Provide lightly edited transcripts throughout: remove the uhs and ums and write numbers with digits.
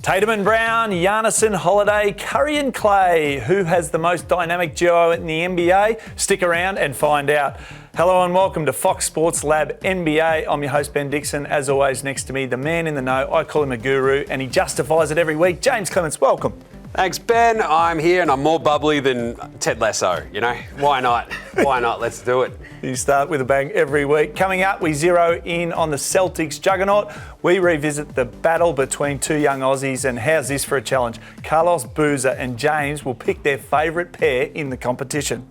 Tatum and Brown, Giannis and Holiday, Curry and Clay. Who has the most dynamic duo in the NBA? Stick around and find out. Hello and welcome to Fox Sports Lab NBA. I'm your host, Ben Dixon. As always, next to me, the man in the know. I call him a guru and he justifies it every week. Jaymz Clements, welcome. Thanks, Ben. I'm here and I'm more bubbly than Ted Lasso, you know? Why not? Why not? Let's do it. You start with a bang every week. Coming up, we zero in on the Celtics juggernaut. We revisit the battle between two young Aussies, and how's this for a challenge? Carlos Boozer and Jaymz will pick their favourite pair in the competition.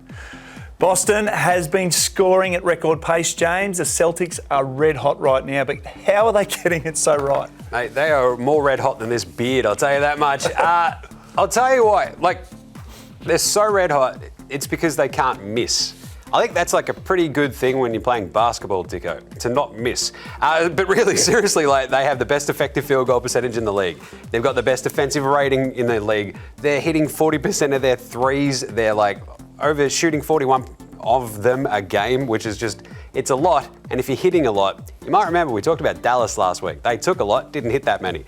Boston has been scoring at record pace, Jaymz. The Celtics are red hot right now, but how are they getting it so right? Mate, they are more red hot than this beard, I'll tell you that much. I'll tell you why. They're so red hot, it's because they can't miss. I think that's like a pretty good thing when you're playing basketball, Dicko, to not miss. But really, seriously, they have the best effective field goal percentage in the league. They've got the best defensive rating in the league. They're hitting 40% of their threes. They're over shooting 41 of them a game, which is just, it's a lot. And if you're hitting a lot, you might remember we talked about Dallas last week. They took a lot, didn't hit that many.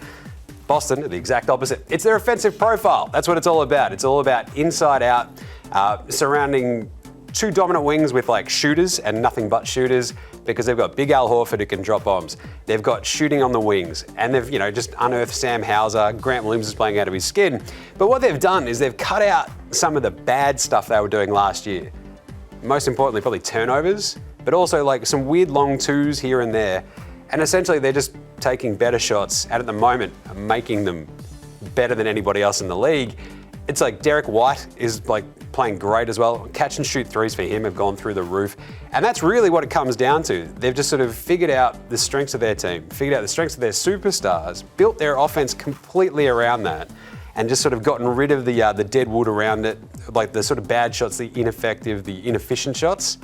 Boston, the exact opposite. It's their offensive profile. That's what it's all about. It's all about inside out, surrounding two dominant wings with shooters and nothing but shooters, because they've got Big Al Horford who can drop bombs. They've got shooting on the wings, and they've just unearthed Sam Hauser. Grant Williams is playing out of his skin. But what they've done is they've cut out some of the bad stuff they were doing last year. Most importantly, probably turnovers, but also some weird long twos here and there. And essentially they're just taking better shots, and at the moment making them better than anybody else in the league. It's Derek White is playing great as well. Catch and shoot threes for him have gone through the roof. And that's really what it comes down to. They've just sort of figured out the strengths of their team, figured out the strengths of their superstars, built their offense completely around that, and just sort of gotten rid of the dead wood around it, the sort of bad shots, the ineffective, the inefficient shots.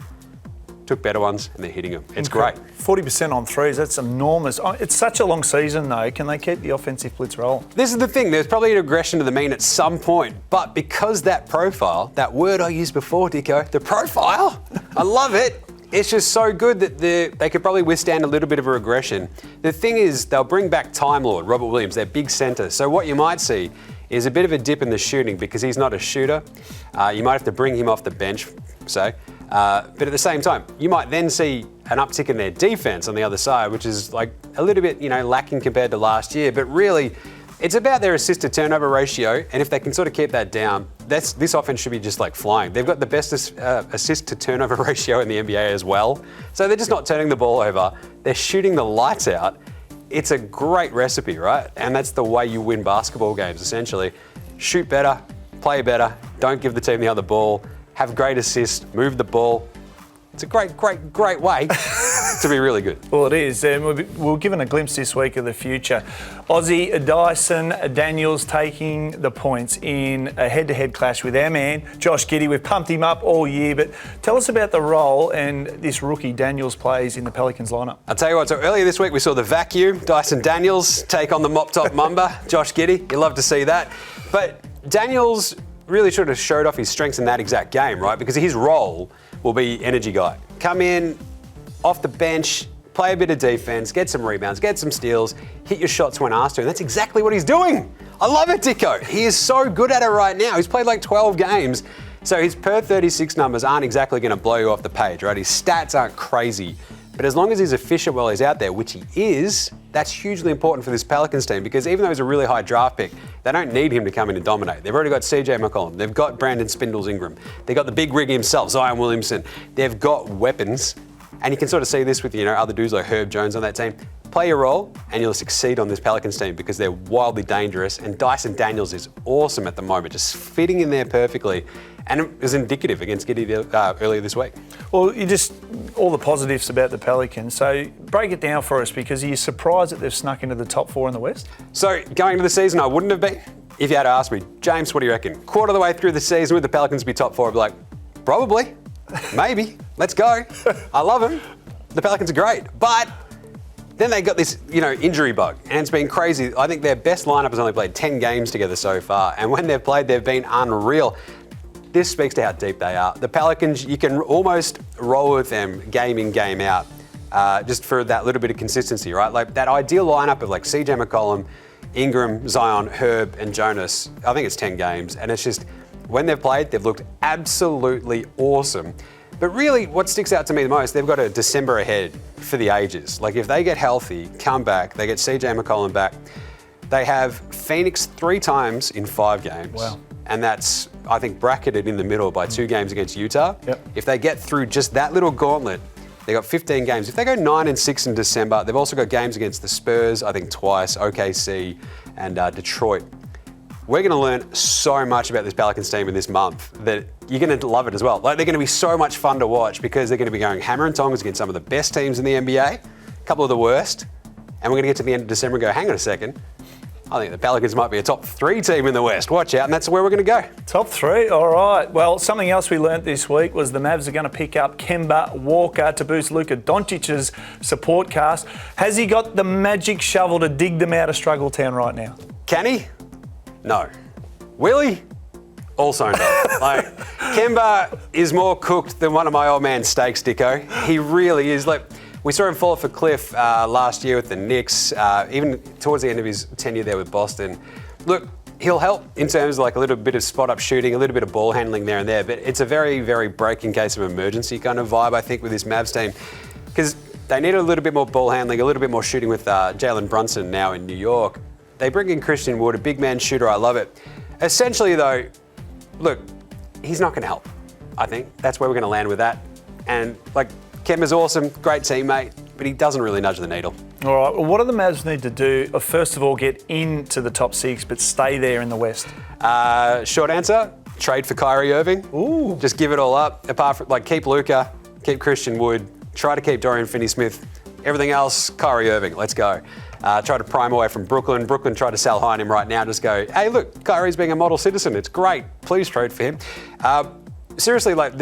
Took better ones and they're hitting them. It's great. 40% on threes, that's enormous. It's such a long season though. Can they keep the offensive blitz rolling? This is the thing, there's probably a regression to the mean at some point, but because that profile, that word I used before, Dicko, the profile, I love it. It's just so good that they could probably withstand a little bit of a regression. The thing is, they'll bring back Time Lord, Robert Williams, their big centre. So what you might see is a bit of a dip in the shooting because he's not a shooter. You might have to bring him off the bench, but at the same time, you might then see an uptick in their defense on the other side, which is a little bit, lacking compared to last year. But really, it's about their assist to turnover ratio. And if they can sort of keep that down, this offense should be just flying. They've got the best assist to turnover ratio in the NBA as well. So they're just not turning the ball over. They're shooting the lights out. It's a great recipe, right? And that's the way you win basketball games, essentially. Shoot better, play better, don't give the team the other ball. Have great assists, move the ball. It's a great way to be really good. Well, it is. We're given a glimpse this week of the future. Aussie Dyson Daniels taking the points in a head-to-head clash with our man, Josh Giddey. We've pumped him up all year, but tell us about the role and this rookie Daniels plays in the Pelicans lineup. I'll tell you what, so earlier this week we saw the vacuum, Dyson Daniels take on the mop-top Mamba, Josh Giddey. You love to see that. But Daniels really sort of showed off his strengths in that exact game, right? Because his role will be energy guy. Come in, off the bench, play a bit of defense, get some rebounds, get some steals, hit your shots when asked to, and that's exactly what he's doing. I love it, Dicko. He is so good at it right now. He's played 12 games, so his per 36 numbers aren't exactly going to blow you off the page, right? His stats aren't crazy. But as long as he's efficient while he's out there, which he is, that's hugely important for this Pelicans team, because even though he's a really high draft pick, they don't need him to come in and dominate. They've already got CJ McCollum. They've got Brandon Spindles Ingram. They've got the big rig himself, Zion Williamson. They've got weapons. And you can sort of see this with, other dudes like Herb Jones on that team. Play your role and you'll succeed on this Pelicans team because they're wildly dangerous. And Dyson Daniels is awesome at the moment, just fitting in there perfectly. And it was indicative against Giddey earlier this week. Well, all the positives about the Pelicans. So break it down for us, because are you surprised that they've snuck into the top 4 in the West? So going into the season, I wouldn't have been. If you had asked me, Jaymz, what do you reckon? Quarter of the way through the season, would the Pelicans be top 4? I'd be like, probably, maybe, let's go. I love them. The Pelicans are great. But then they got this, injury bug, and it's been crazy. I think their best lineup has only played 10 games together so far, and when they've played, they've been unreal. This speaks to how deep they are. The Pelicans, you can almost roll with them game in, game out, just for that little bit of consistency, right? That ideal lineup of CJ McCollum, Ingram, Zion, Herb, and Jonas. I think it's 10 games, and it's just, when they've played, they've looked absolutely awesome. But really, what sticks out to me the most, they've got a December ahead for the ages. Like, if they get healthy, come back, they get CJ McCollum back, they have Phoenix 3 times in 5 games. Wow. And that's, I think, bracketed in the middle by 2 games against Utah. Yep. If they get through just that little gauntlet, they got 15 games. If they go 9-6 in December, they've also got games against the Spurs, I think twice, OKC, and Detroit. We're going to learn so much about this Pelicans team in this month that you're going to love it as well. Like, they're going to be so much fun to watch because they're going to be going hammer and tongs against some of the best teams in the NBA, a couple of the worst, and we're going to get to the end of December and go, hang on a second, I think the Pelicans might be a top 3 team in the West. Watch out, and that's where we're going to go. Top 3, all right. Well, something else we learnt this week was the Mavs are going to pick up Kemba Walker to boost Luka Doncic's support cast. Has he got the magic shovel to dig them out of Struggle Town right now? Can he? No. Will he? Also no. Like, Kemba is more cooked than one of my old man's steaks, Dicko. He really is. Like, we saw him fall off a cliff last year with the Knicks, even towards the end of his tenure there with Boston. Look, he'll help in terms of like a little bit of spot-up shooting, a little bit of ball handling there and there, but it's a very, very break in case of emergency kind of vibe, I think, with this Mavs team. Because they need a little bit more ball handling, a little bit more shooting with Jalen Brunson now in New York. They bring in Christian Wood, a big man shooter, I love it. Essentially though, look, he's not going to help. I think that's where we're going to land with that. And like, Kemba's awesome, great teammate, but he doesn't really nudge the needle. All right, well, what do the Mavs need to do? First of all, get into the top 6, but stay there in the West. Short answer, trade for Kyrie Irving. Ooh. Just give it all up. Apart from, like, keep Luka, keep Christian Wood, try to keep Dorian Finney-Smith. Everything else, Kyrie Irving, let's go. Try to prime away from Brooklyn. Brooklyn try to sell high on him right now. Just go, hey, look, Kyrie's being a model citizen. It's great. Please trade for him. Seriously, like,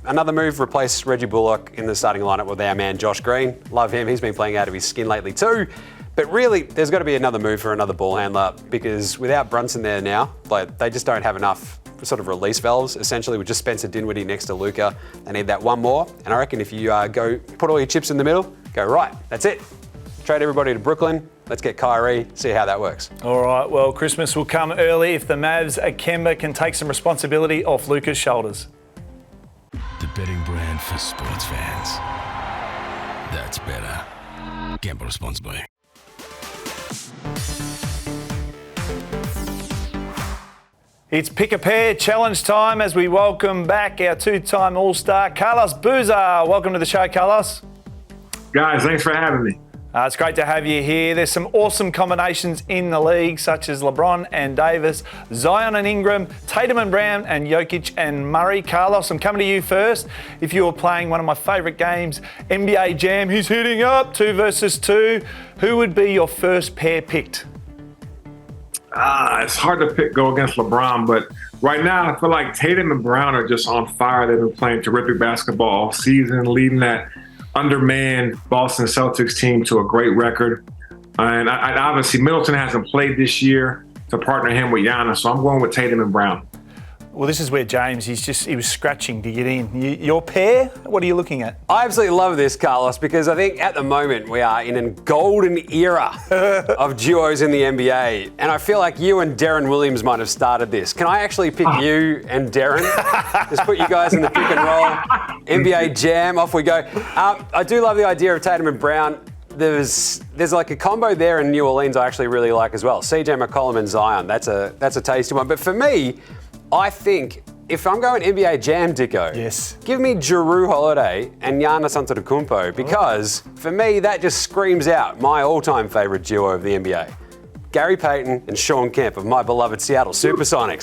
another move, replace Reggie Bullock in the starting lineup with our man Josh Green. Love him. He's been playing out of his skin lately too. But really, there's got to be another move for another ball handler because without Brunson there now, like, they just don't have enough sort of release valves. Essentially, with just Spencer Dinwiddie next to Luka, they need that one more. And I reckon if you go put all your chips in the middle, go right, that's it. Trade everybody to Brooklyn. Let's get Kyrie, see how that works. All right, well, Christmas will come early if the Mavs at Kemba can take some responsibility off Luka's shoulders. The betting brand for sports fans. That's Betr. Gamble responsibly. It's Pick a Pair challenge time as we welcome back our 2-time All-Star, Carlos Boozer. Welcome to the show, Carlos. Guys, thanks for having me. It's great to have you here. There's some awesome combinations in the league, such as LeBron and Davis, Zion and Ingram, Tatum and Brown, and Jokic and Murray. Carlos, I'm coming to you first. If you were playing one of my favourite games, NBA Jam, who's hitting up 2 versus 2, who would be your first pair picked? It's hard to go against LeBron, but right now I feel like Tatum and Brown are just on fire. They've been playing terrific basketball all season, leading that undermanned Boston Celtics team to a great record. And I obviously Middleton hasn't played this year to partner him with Giannis, so I'm going with Tatum and Brown. Well, this is where James, he was scratching to get in. Your pair, what are you looking at? I absolutely love this, Carlos, because I think at the moment we are in a golden era of duos in the NBA. And I feel like you and Darren Williams might have started this. Can I actually pick you and Darren? Just put you guys in the pick and roll. NBA Jam, off we go. I do love the idea of Tatum and Brown. There's like a combo there in New Orleans I actually really like as well. CJ McCollum and Zion, that's a tasty one. But for me, I think if I'm going NBA Jam, Dicko, yes, give me Jrue Holiday and Giannis Antetokounmpo because for me that just screams out my all-time favourite duo of the NBA. Gary Payton and Sean Kemp of my beloved Seattle Supersonics.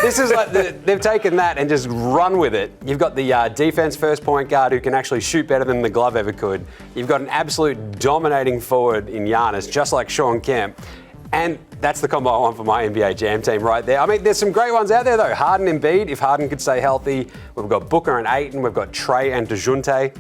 This is like they've taken that and just run with it. You've got the defense first point guard who can actually shoot better than the glove ever could. You've got an absolute dominating forward in Giannis, just like Sean Kemp. And that's the combo I want for my NBA Jam team right there. I mean, there's some great ones out there though. Harden and Embiid, if Harden could stay healthy. We've got Booker and Ayton. We've got Trey and DeJounte,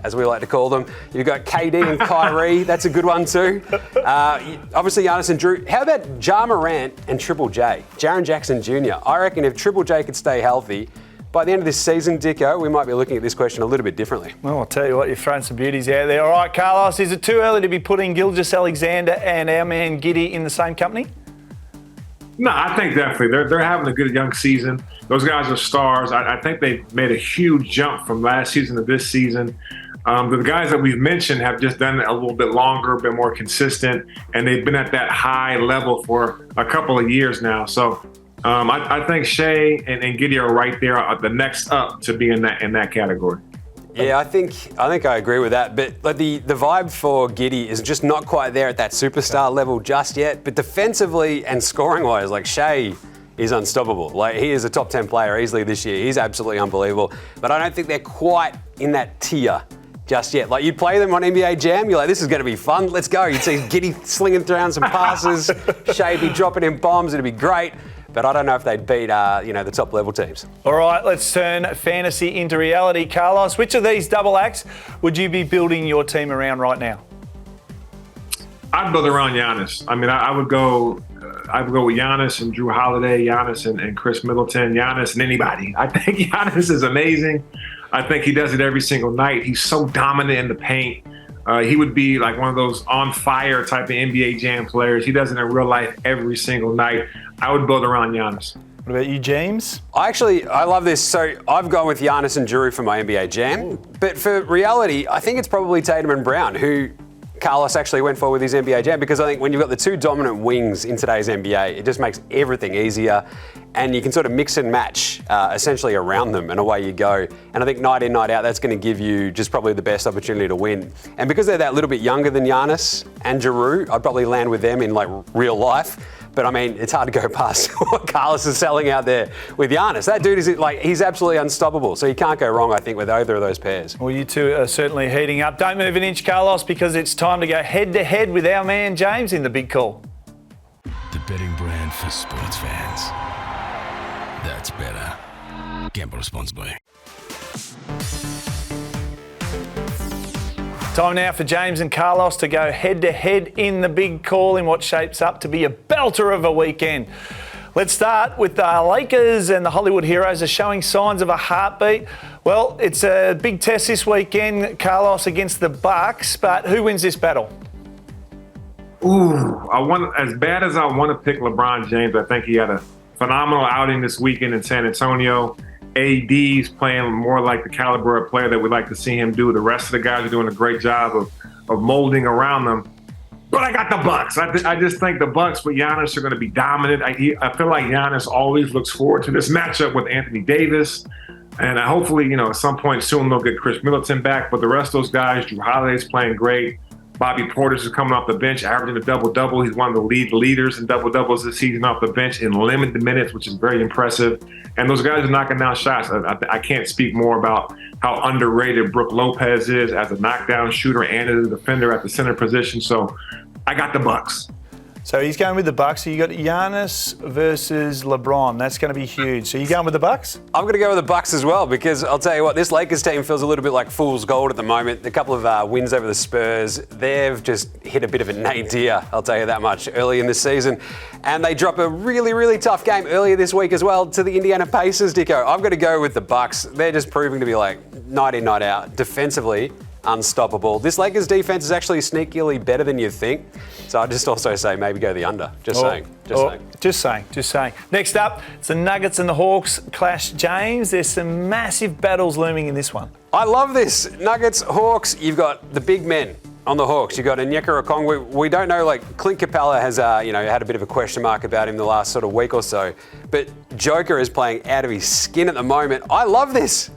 as we like to call them. You've got KD and Kyrie. That's a good one too. Obviously, Giannis and Jrue. How about Ja Morant and Triple J? Jaren Jackson Jr. I reckon if Triple J could stay healthy, by the end of this season, Dicko, we might be looking at this question a little bit differently. Well, I'll tell you what, you're throwing some beauties out there. All right, Carlos, is it too early to be putting Gilgeous-Alexander and our man Giddey in the same company? No, I think definitely. They're having a good young season. Those guys are stars. I think they've made a huge jump from last season to this season. The guys that we've mentioned have just done it a little bit longer, been more consistent, and they've been at that high level for a couple of years now. So I think Shea and Giddey are right there, the next up to be in that category. Yeah, I think I agree with that. But like the vibe for Giddey is just not quite there at that superstar level just yet. But defensively and scoring wise, like Shea is unstoppable. Like he is a top 10 player easily this year. He's absolutely unbelievable. But I don't think they're quite in that tier just yet. Like you'd play them on NBA Jam, you're like, this is going to be fun. Let's go. You'd see Giddey slinging around some passes, Shea be dropping in bombs. It'd be great. But I don't know if they'd beat, the top level teams. All right, let's turn fantasy into reality. Carlos, which of these double acts would you be building your team around right now? I'd build around Giannis. I mean, I would go with Giannis and Drew Holiday, Giannis and Chris Middleton, Giannis and anybody. I think Giannis is amazing. I think he does it every single night. He's so dominant in the paint. He would be like one of those on fire type of NBA Jam players. He does it in real life every single night. I would build around Giannis. What about you, Jaymz? I love this. So I've gone with Giannis and Drew for my NBA Jam. Ooh. But for reality, I think it's probably Tatum and Brown, who Carlos actually went for with his NBA Jam, because I think when you've got the two dominant wings in today's NBA, it just makes everything easier. And you can sort of mix and match essentially around them, and away you go. And I think night in, night out, that's going to give you just probably the best opportunity to win. And because they're that little bit younger than Giannis and Giroux, I'd probably land with them in like real life. But I mean, it's hard to go past what Carlos is selling out there with Giannis. That dude is like, he's absolutely unstoppable. So you can't go wrong, I think, with either of those pairs. Well, you two are certainly heating up. Don't move an inch, Carlos, because it's time to go head to head with our man Jaymz in the big call. The betting brand for sports fans. That's better. Gamble responsibly. Time now for Jaymz and Carlos to go head-to-head in the big call in what shapes up to be a belter of a weekend. Let's start with the Lakers, and the Hollywood Heroes are showing signs of a heartbeat. Well, it's a big test this weekend, Carlos, against the Bucks, but who wins this battle? Ooh, as bad as I want to pick LeBron James, I think he had a phenomenal outing this weekend in San Antonio. AD's playing more like the caliber of player that we'd like to see him do. The rest of the guys are doing a great job of molding around them. But I got the Bucks. I just think the Bucks with Giannis are going to be dominant. I feel like Giannis always looks forward to this matchup with Anthony Davis. And hopefully, at some point soon they'll get Chris Middleton back. But the rest of those guys, Drew Holiday's playing great. Bobby Portis is coming off the bench, averaging a double-double. He's one of the leaders in double-doubles this season off the bench in limited minutes, which is very impressive. And those guys are knocking down shots. I can't speak more about how underrated Brook Lopez is as a knockdown shooter and as a defender at the center position. So I got the Bucks. So he's going with the Bucks. So you got Giannis versus LeBron. That's going to be huge. So you going with the Bucks? I'm going to go with the Bucks as well, because I'll tell you what, this Lakers team feels a little bit like fool's gold at the moment. A couple of wins over the Spurs. They've just hit a bit of a nadir, I'll tell you that much, early in the season. And they drop a really, really tough game earlier this week as well to the Indiana Pacers, Dicko. I've got to go with the Bucks. They're just proving to be like night in, night out, defensively unstoppable. This Lakers defense is actually sneakily better than you think. So I'd just also say maybe go the under. Just saying. Next up, it's the Nuggets and the Hawks clash. Jaymz, there's some massive battles looming in this one. I love this. Nuggets, Hawks, you've got the big men on the Hawks. You've got Onyeka Okongwu. We don't know, Clint Capella has had a bit of a question mark about him the last sort of week or so. But Joker is playing out of his skin at the moment. I love this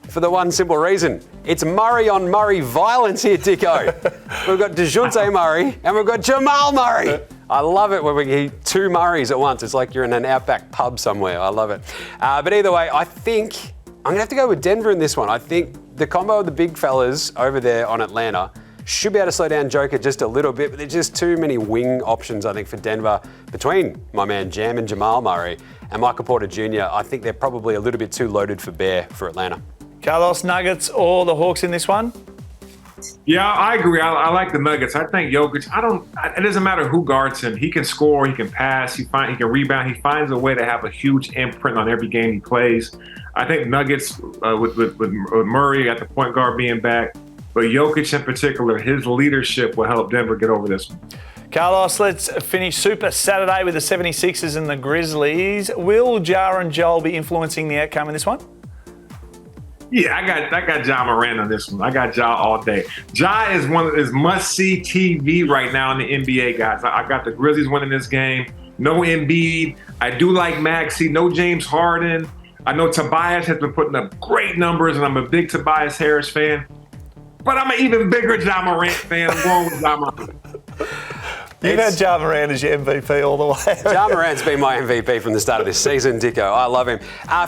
for the one simple reason. It's Murray on Murray violence here, Dicko. We've got DeJounte Murray and we've got Jamal Murray. I love it when we get two Murrays at once. It's like you're in an outback pub somewhere. I love it. But either way, I think I'm going to have to go with Denver in this one. I think the combo of the big fellas over there on Atlanta should be able to slow down Joker just a little bit, but there's just too many wing options, I think, for Denver between my man Jam and Jamal Murray and Michael Porter Jr. I think they're probably a little bit too loaded for bear for Atlanta. Carlos, Nuggets or the Hawks in this one? Yeah, I agree. I like the Nuggets. I think Jokic. It doesn't matter who guards him. He can score. He can pass. He can rebound. He finds a way to have a huge imprint on every game he plays. I think Nuggets with Murray at the point guard being back, but Jokic in particular, his leadership will help Denver get over this one. Carlos, let's finish Super Saturday with the 76ers and the Grizzlies. Will Ja and Joel be influencing the outcome in this one? Yeah, I got Ja Morant on this one. I got Ja all day. Ja is must-see TV right now in the NBA, guys. I got the Grizzlies winning this game. No Embiid. I do like Maxey. No James Harden. I know Tobias has been putting up great numbers, and I'm a big Tobias Harris fan. But I'm an even bigger Ja Morant fan. I'm going with Ja Morant. You've had Ja Morant as your MVP all the way. Ja Morant's been my MVP from the start of this season, Dicko. I love him.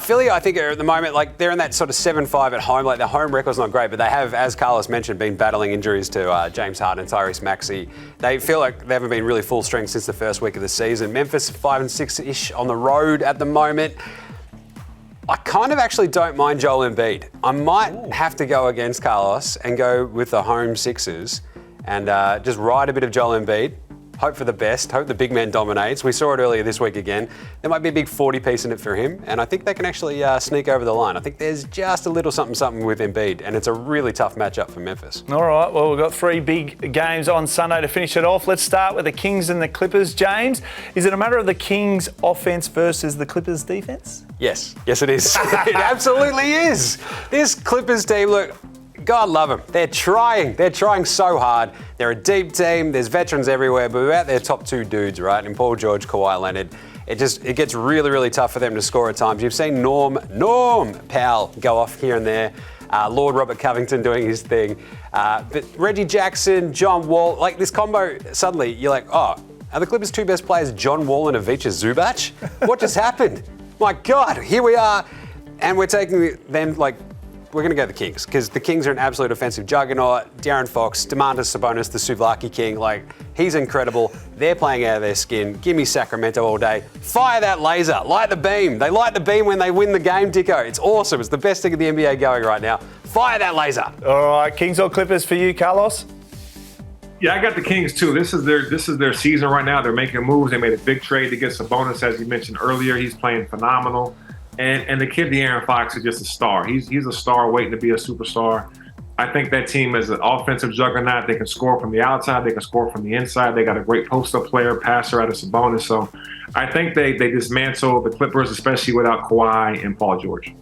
Philly, I think, are at the moment, like, they're in that sort of 7-5 at home. Like, their home record's not great, but they have, as Carlos mentioned, been battling injuries to James Harden and Tyrese Maxey. They feel like they haven't been really full strength since the first week of the season. Memphis 5-6-ish on the road at the moment. I kind of actually don't mind Joel Embiid. I might have to go against Carlos and go with the home Sixers and just ride a bit of Joel Embiid. Hope for the best. Hope the big man dominates. We saw it earlier this week again. There might be a big 40 piece in it for him, and I think they can actually sneak over the line. I think there's just a little something with Embiid, and it's a really tough matchup for Memphis. All right, well, we've got 3 big games on Sunday to finish it off. Let's start with the Kings and the Clippers. James, is it a matter of the Kings' offense versus the Clippers' defense? Yes, it is. It absolutely is. This Clippers team, look, God love them. They're trying so hard. They're a deep team. There's veterans everywhere, but without their top 2 dudes, right, and Paul George, Kawhi Leonard, it gets really, really tough for them to score at times. You've seen Norm Powell go off here and there. Lord Robert Covington doing his thing. But Reggie Jackson, John Wall, like this combo, suddenly you're like, oh, are the Clippers' 2 best players John Wall and Ivica Zubac? What just happened? My God, here we are, and we're taking them like, we're going to go the Kings because the Kings are an absolute offensive juggernaut. De'Aaron Fox, Domantas Sabonis, the Souvlaki King, like, he's incredible. They're playing out of their skin. Give me Sacramento all day. Fire that laser. Light the beam. They light the beam when they win the game, Dicko. It's awesome. It's the best thing in the NBA going right now. Fire that laser. All right, Kings or Clippers for you, Carlos? Yeah, I got the Kings too. This is their season right now. They're making moves. They made a big trade to get Sabonis, as you mentioned earlier. He's playing phenomenal. And the kid, De'Aaron Fox, is just a star. He's a star waiting to be a superstar. I think that team is an offensive juggernaut. They can score from the outside. They can score from the inside. They got a great post-up player, passer out of Sabonis. So I think they dismantle the Clippers, especially without Kawhi and Paul George.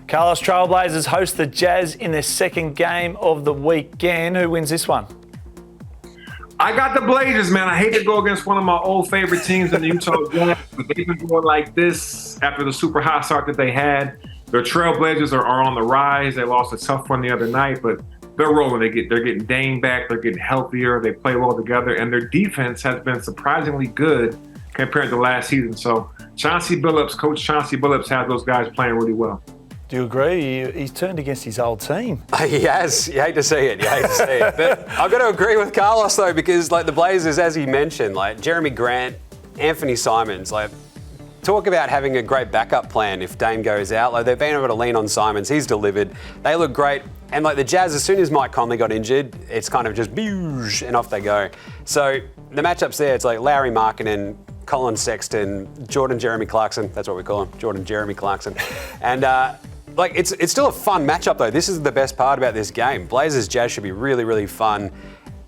Carlos, Trailblazers host the Jazz in their second game of the weekend. Who wins this one? I got the Blazers, man. I hate to go against one of my old favorite teams in the Utah Jazz, but they've been going like this after the super hot start that they had. Their Trailblazers are on the rise. They lost a tough one the other night, but they're rolling. They're getting Dame back. They're getting healthier. They play well together, and their defense has been surprisingly good compared to last season. So Coach Chauncey Billups has those guys playing really well. Do you agree? He's turned against his old team. He has. You hate to see it. But I've got to agree with Carlos, though, because, like, the Blazers, as he mentioned, like, Jeremy Grant, Anthony Simons, like, talk about having a great backup plan if Dame goes out. Like, they've been able to lean on Simons. He's delivered. They look great. And, like, the Jazz, as soon as Mike Conley got injured, it's kind of just boosh, and off they go. So the matchups there, it's like Larry Markkinen, Colin Sexton, Jordan Jeremy Clarkson. That's what we call him, Jordan Jeremy Clarkson. And, like, it's still a fun matchup, though. This is the best part about this game. Blazers-Jazz should be really, really fun.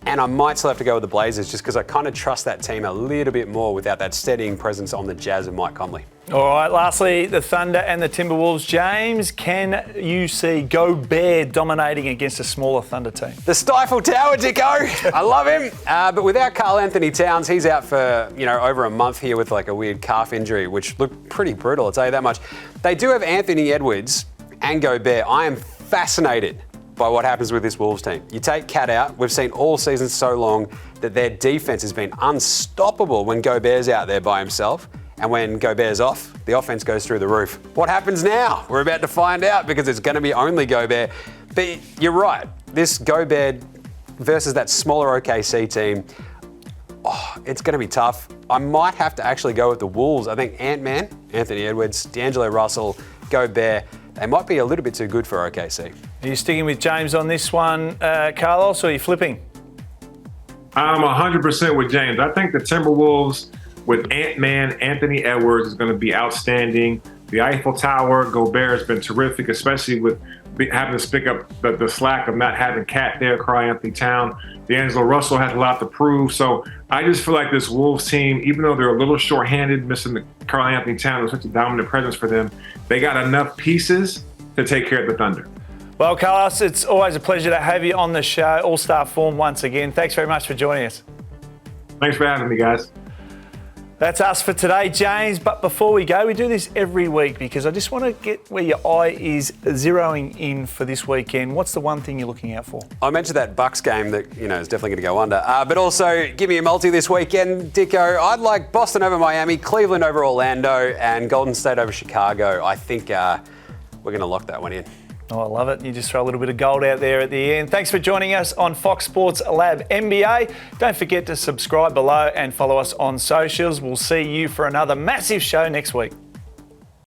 And I might still have to go with the Blazers just because I kind of trust that team a little bit more without that steadying presence on the Jazz and Mike Conley. All right, lastly, the Thunder and the Timberwolves. James, can you see Gobert dominating against a smaller Thunder team? The Stifle Tower, Dicko. I love him. But without Karl Anthony Towns, he's out for, over a month here with like a weird calf injury, which looked pretty brutal, I'll tell you that much. They do have Anthony Edwards and Gobert. I am fascinated by what happens with this Wolves team. You take Cat out, we've seen all season so long that their defense has been unstoppable when Gobert's out there by himself. And when Gobert's off, the offense goes through the roof. What happens now? We're about to find out because it's going to be only Gobert. But you're right. This Gobert versus that smaller OKC team, it's going to be tough. I might have to actually go with the Wolves. I think Ant-Man, Anthony Edwards, D'Angelo Russell, Gobert, they might be a little bit too good for OKC. Are you sticking with Jaymz on this one, Carlos, or are you flipping? I'm 100% with Jaymz. I think the Timberwolves with Ant-Man, Anthony Edwards is going to be outstanding. The Eiffel Tower, Gobert has been terrific, especially with having to pick up the slack of not having Cat there, Karl-Anthony Towns. D'Angelo Russell has a lot to prove. So I just feel like this Wolves team, even though they're a little shorthanded, missing the Karl-Anthony Towns, such a dominant presence for them, they got enough pieces to take care of the Thunder. Well, Carlos, it's always a pleasure to have you on the show. All-star form once again. Thanks very much for joining us. Thanks for having me, guys. That's us for today, Jaymz. But before we go, we do this every week because I just want to get where your eye is zeroing in for this weekend. What's the one thing you're looking out for? I mentioned that Bucks game that is definitely going to go under. But also, give me a multi this weekend, Dicko. I'd like Boston over Miami, Cleveland over Orlando, and Golden State over Chicago. I think we're going to lock that one in. Oh, I love it. You just throw a little bit of gold out there at the end. Thanks for joining us on Fox Sports Lab NBA. Don't forget to subscribe below and follow us on socials. We'll see you for another massive show next week.